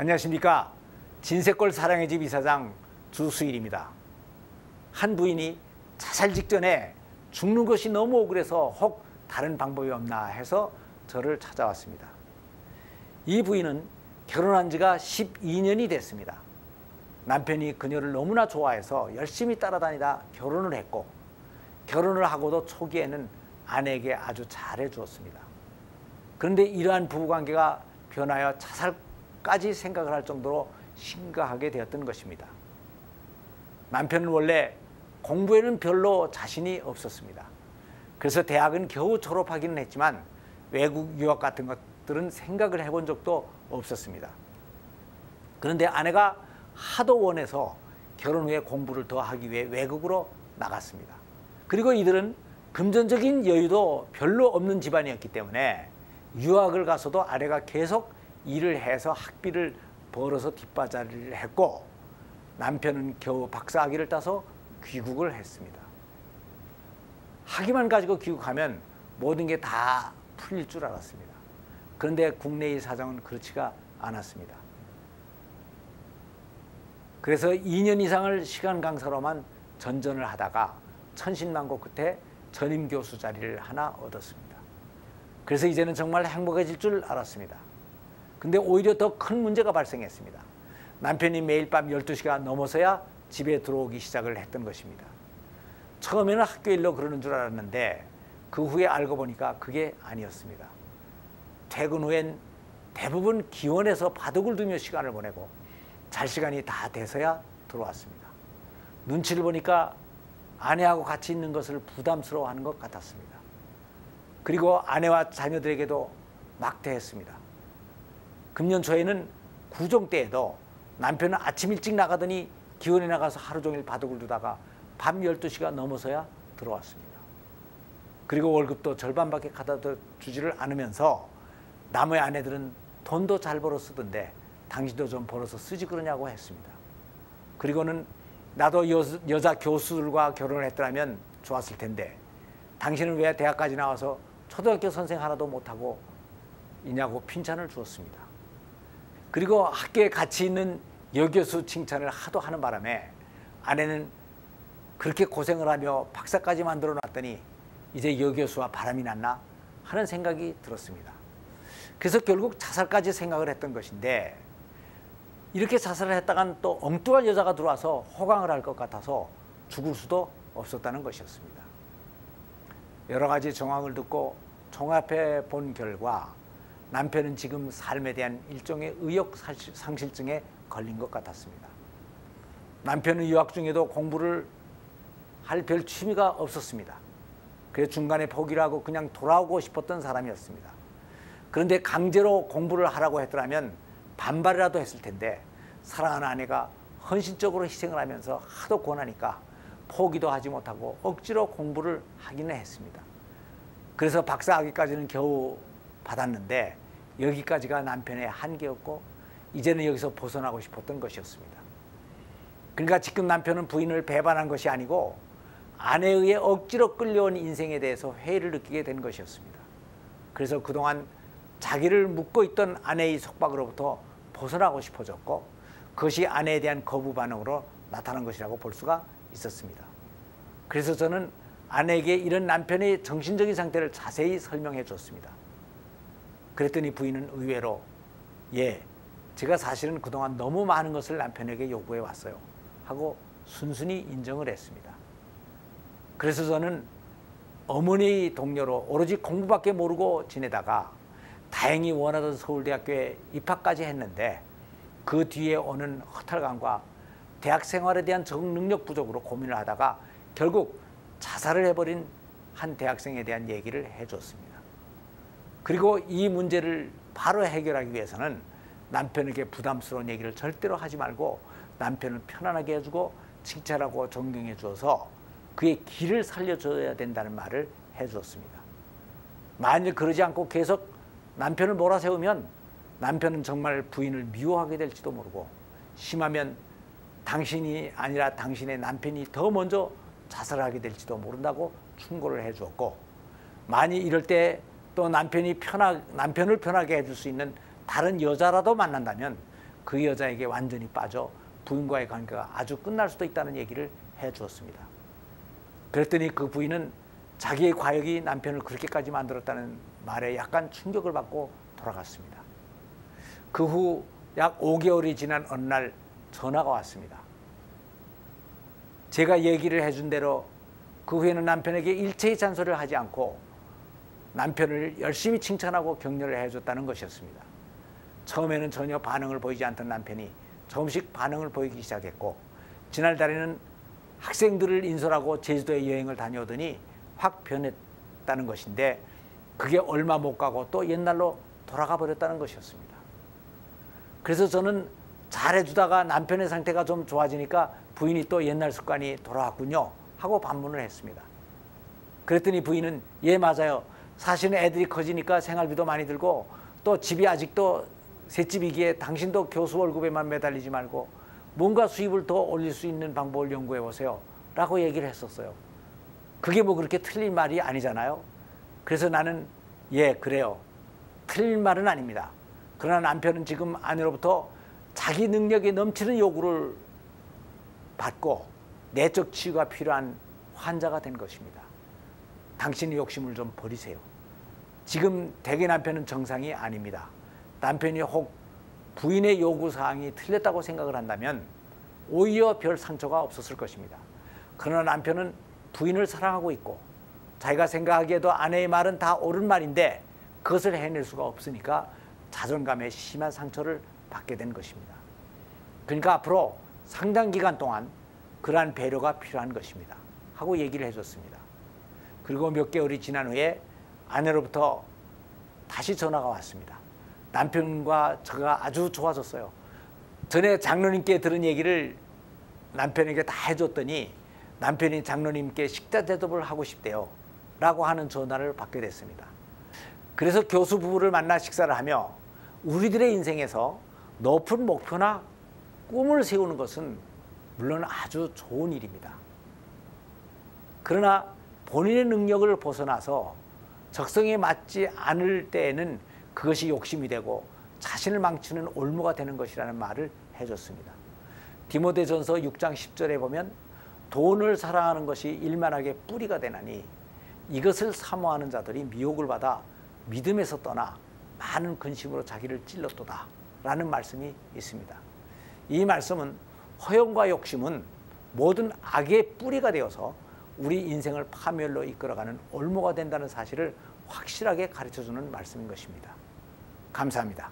안녕하십니까. 진세골 사랑의 집 이사장 주수일입니다. 한 부인이 자살 직전에 죽는 것이 너무 억울해서 혹 다른 방법이 없나 해서 저를 찾아왔습니다. 이 부인은 결혼한 지가 12년이 됐습니다. 남편이 그녀를 너무나 좋아해서 열심히 따라다니다 결혼을 했고, 결혼을 하고도 초기에는 아내에게 아주 잘해 주었습니다. 그런데 이러한 부부관계가 변하여 자살까지 생각을 할 정도로 심각하게 되었던 것입니다. 남편은 원래 공부에는 별로 자신이 없었습니다. 그래서 대학은 겨우 졸업하기는 했지만 외국 유학 같은 것들은 생각을 해본 적도 없었습니다. 그런데 아내가 하도 원해서 결혼 후에 공부를 더 하기 위해 외국으로 나갔습니다. 그리고 이들은 금전적인 여유도 별로 없는 집안이었기 때문에 유학을 가서도 아내가 계속 일을 해서 학비를 벌어서 뒷바라지를 했고, 남편은 겨우 박사학위를 따서 귀국을 했습니다. 학위만 가지고 귀국하면 모든 게 다 풀릴 줄 알았습니다. 그런데 국내의 사정은 그렇지가 않았습니다. 그래서 2년 이상을 시간 강사로만 전전을 하다가 천신만고 끝에 전임 교수 자리를 하나 얻었습니다. 그래서 이제는 정말 행복해질 줄 알았습니다. 근데 오히려 더 큰 문제가 발생했습니다. 남편이 매일 밤 12시가 넘어서야 집에 들어오기 시작을 했던 것입니다. 처음에는 학교 일로 그러는 줄 알았는데 그 후에 알고 보니까 그게 아니었습니다. 퇴근 후엔 대부분 기원해서 바둑을 두며 시간을 보내고 잘 시간이 다 돼서야 들어왔습니다. 눈치를 보니까 아내하고 같이 있는 것을 부담스러워하는 것 같았습니다. 그리고 아내와 자녀들에게도 막대했습니다. 금년 초에는 구정 때에도 남편은 아침 일찍 나가더니 기원에 나가서 하루 종일 바둑을 두다가 밤 12시가 넘어서야 들어왔습니다. 그리고 월급도 절반밖에 갖다 주지를 않으면서 남의 아내들은 돈도 잘 벌어 쓰던데 당신도 좀 벌어서 쓰지 그러냐고 했습니다. 그리고는 나도 여자 교수들과 결혼을 했더라면 좋았을 텐데 당신은 왜 대학까지 나와서 초등학교 선생 하나도 못하고 있냐고 핀잔을 주었습니다. 그리고 학교에 같이 있는 여교수 칭찬을 하도 하는 바람에 아내는 그렇게 고생을 하며 박사까지 만들어 놨더니 이제 여교수와 바람이 났나 하는 생각이 들었습니다. 그래서 결국 자살까지 생각을 했던 것인데, 이렇게 자살을 했다간 또 엉뚱한 여자가 들어와서 호강을 할 것 같아서 죽을 수도 없었다는 것이었습니다. 여러 가지 정황을 듣고 종합해 본 결과 남편은 지금 삶에 대한 일종의 의욕상실증에 걸린 것 같았습니다. 남편은 유학 중에도 공부를 할 별 취미가 없었습니다. 그래서 중간에 포기를 하고 그냥 돌아오고 싶었던 사람이었습니다. 그런데 강제로 공부를 하라고 했더라면 반발이라도 했을 텐데 사랑하는 아내가 헌신적으로 희생을 하면서 하도 권하니까 포기도 하지 못하고 억지로 공부를 하기는 했습니다. 그래서 박사학위까지는 겨우 받았는데 여기까지가 남편의 한계였고 이제는 여기서 벗어나고 싶었던 것이었습니다. 그러니까 지금 남편은 부인을 배반한 것이 아니고 아내에 의해 억지로 끌려온 인생에 대해서 회의를 느끼게 된 것이었습니다. 그래서 그동안 자기를 묶고 있던 아내의 속박으로부터 벗어나고 싶어졌고 그것이 아내에 대한 거부 반응으로 나타난 것이라고 볼 수가 있었습니다. 그래서 저는 아내에게 이런 남편의 정신적인 상태를 자세히 설명해 줬습니다. 그랬더니 부인은 의외로 제가 사실은 그동안 너무 많은 것을 남편에게 요구해 왔어요 하고 순순히 인정을 했습니다. 그래서 저는 어머니 동료로 오로지 공부밖에 모르고 지내다가 다행히 원하던 서울대학교에 입학까지 했는데 그 뒤에 오는 허탈감과 대학 생활에 대한 적응 능력 부족으로 고민을 하다가 결국 자살을 해버린 한 대학생에 대한 얘기를 해줬습니다. 그리고 이 문제를 바로 해결하기 위해서는 남편에게 부담스러운 얘기를 절대로 하지 말고 남편을 편안하게 해주고 칭찬하고 존경해 주어서 그의 길을 살려줘야 된다는 말을 해주었습니다. 만일 그러지 않고 계속 남편을 몰아세우면 남편은 정말 부인을 미워하게 될지도 모르고 심하면 당신이 아니라 당신의 남편이 더 먼저 자살하게 될지도 모른다고 충고를 해주었고, 만일 이럴 때 또 남편을 편하게 해줄 수 있는 다른 여자라도 만난다면 그 여자에게 완전히 빠져 부인과의 관계가 아주 끝날 수도 있다는 얘기를 해 주었습니다. 그랬더니 그 부인은 자기의 과욕이 남편을 그렇게까지 만들었다는 말에 약간 충격을 받고 돌아갔습니다. 그 후 약 5개월이 지난 어느 날 전화가 왔습니다. 제가 얘기를 해준 대로 그 후에는 남편에게 일체의 잔소리를 하지 않고 남편을 열심히 칭찬하고 격려를 해줬다는 것이었습니다. 처음에는 전혀 반응을 보이지 않던 남편이 조금씩 반응을 보이기 시작했고, 지난달에는 학생들을 인솔하고 제주도에 여행을 다녀오더니 확 변했다는 것인데, 그게 얼마 못 가고 또 옛날로 돌아가 버렸다는 것이었습니다. 그래서 저는 잘해주다가 남편의 상태가 좀 좋아지니까 부인이 또 옛날 습관이 돌아왔군요 하고 반문을 했습니다. 그랬더니 부인은 예 맞아요. 사실은 애들이 커지니까 생활비도 많이 들고 또 집이 아직도 셋집이기에 당신도 교수 월급에만 매달리지 말고 뭔가 수입을 더 올릴 수 있는 방법을 연구해 보세요 라고 얘기를 했었어요. 그게 뭐 그렇게 틀린 말이 아니잖아요. 그래서 나는 예 그래요. 틀린 말은 아닙니다. 그러나 남편은 지금 아내로부터 자기 능력에 넘치는 요구를 받고 내적 치유가 필요한 환자가 된 것입니다. 당신의 욕심을 좀 버리세요. 지금 대개 남편은 정상이 아닙니다. 남편이 혹 부인의 요구사항이 틀렸다고 생각을 한다면 오히려 별 상처가 없었을 것입니다. 그러나 남편은 부인을 사랑하고 있고 자기가 생각하기에도 아내의 말은 다 옳은 말인데 그것을 해낼 수가 없으니까 자존감에 심한 상처를 받게 된 것입니다. 그러니까 앞으로 상당 기간 동안 그러한 배려가 필요한 것입니다 하고 얘기를 해줬습니다. 그리고 몇 개월이 지난 후에 아내로부터 다시 전화가 왔습니다. 남편과 저가 아주 좋아졌어요. 전에 장로님께 들은 얘기를 남편에게 다 해줬더니 남편이 장로님께 식사 대접을 하고 싶대요 라고 하는 전화를 받게 됐습니다. 그래서 교수 부부를 만나 식사를 하며 우리들의 인생에서 높은 목표나 꿈을 세우는 것은 물론 아주 좋은 일입니다. 그러나 본인의 능력을 벗어나서 적성에 맞지 않을 때에는 그것이 욕심이 되고 자신을 망치는 올무가 되는 것이라는 말을 해줬습니다. 디모데전서 6장 10절에 보면 돈을 사랑하는 것이 일만하게 뿌리가 되나니 이것을 사모하는 자들이 미혹을 받아 믿음에서 떠나 많은 근심으로 자기를 찔렀도다 라는 말씀이 있습니다. 이 말씀은 허영과 욕심은 모든 악의 뿌리가 되어서 우리 인생을 파멸로 이끌어가는 올무가 된다는 사실을 확실하게 가르쳐주는 말씀인 것입니다. 감사합니다.